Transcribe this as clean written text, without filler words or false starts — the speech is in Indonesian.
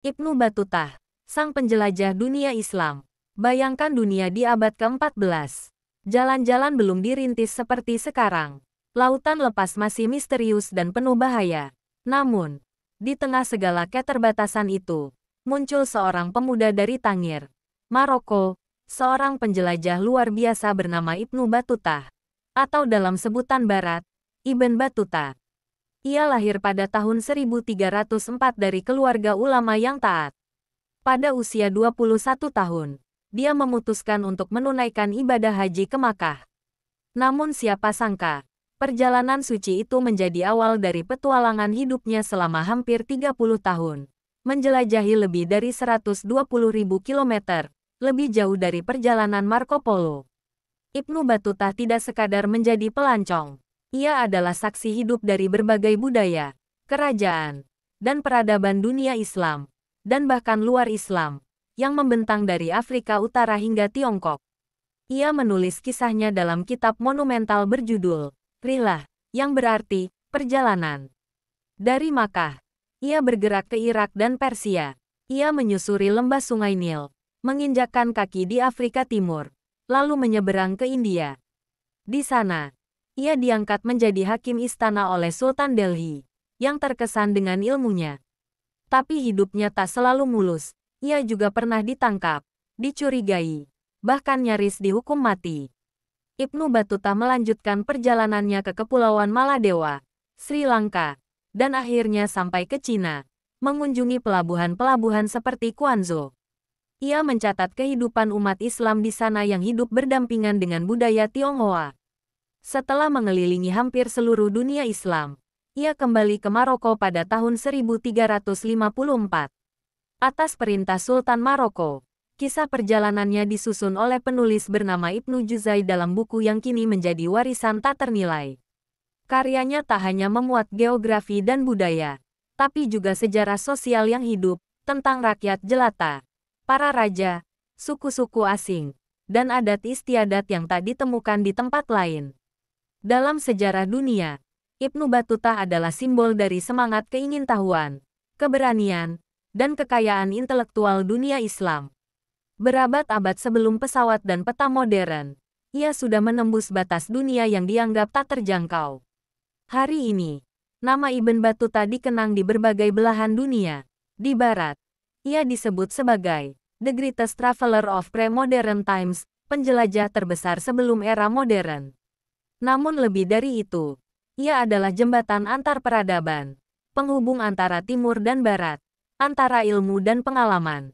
Ibnu Battuta, sang penjelajah dunia Islam. Bayangkan dunia di abad ke-14. Jalan-jalan belum dirintis seperti sekarang. Lautan lepas masih misterius dan penuh bahaya. Namun, di tengah segala keterbatasan itu, muncul seorang pemuda dari Tangir, Maroko, seorang penjelajah luar biasa bernama Ibnu Battuta, atau dalam sebutan barat, Ibn Battuta. Ia lahir pada tahun 1304 dari keluarga ulama yang taat. Pada usia 21 tahun, dia memutuskan untuk menunaikan ibadah haji ke Makkah. Namun siapa sangka, perjalanan suci itu menjadi awal dari petualangan hidupnya selama hampir 30 tahun. Menjelajahi lebih dari 120.000 kilometer, lebih jauh dari perjalanan Marco Polo. Ibnu Battuta tidak sekadar menjadi pelancong. Ia adalah saksi hidup dari berbagai budaya, kerajaan, dan peradaban dunia Islam, dan bahkan luar Islam, yang membentang dari Afrika Utara hingga Tiongkok. Ia menulis kisahnya dalam kitab monumental berjudul Rihlah, yang berarti perjalanan. Dari Makkah, ia bergerak ke Irak dan Persia. Ia menyusuri lembah Sungai Nil, menginjakkan kaki di Afrika Timur, lalu menyeberang ke India. Di sana, ia diangkat menjadi hakim istana oleh Sultan Delhi, yang terkesan dengan ilmunya. Tapi hidupnya tak selalu mulus. Ia juga pernah ditangkap, dicurigai, bahkan nyaris dihukum mati. Ibnu Battuta melanjutkan perjalanannya ke Kepulauan Maladewa, Sri Lanka, dan akhirnya sampai ke Cina, mengunjungi pelabuhan-pelabuhan seperti Quanzhou. Ia mencatat kehidupan umat Islam di sana yang hidup berdampingan dengan budaya Tionghoa. Setelah mengelilingi hampir seluruh dunia Islam, ia kembali ke Maroko pada tahun 1354. Atas perintah Sultan Maroko, kisah perjalanannya disusun oleh penulis bernama Ibnu Juzai dalam buku yang kini menjadi warisan tak ternilai. Karyanya tak hanya memuat geografi dan budaya, tapi juga sejarah sosial yang hidup, tentang rakyat jelata, para raja, suku-suku asing, dan adat istiadat yang tak ditemukan di tempat lain. Dalam sejarah dunia, Ibnu Battuta adalah simbol dari semangat keingintahuan, keberanian, dan kekayaan intelektual dunia Islam. Berabad-abad sebelum pesawat dan peta modern, ia sudah menembus batas dunia yang dianggap tak terjangkau. Hari ini, nama Ibn Battuta dikenang di berbagai belahan dunia. Di Barat, ia disebut sebagai The Greatest Traveler of Pre-Modern Times, penjelajah terbesar sebelum era modern. Namun lebih dari itu, ia adalah jembatan antar peradaban, penghubung antara timur dan barat, antara ilmu dan pengalaman.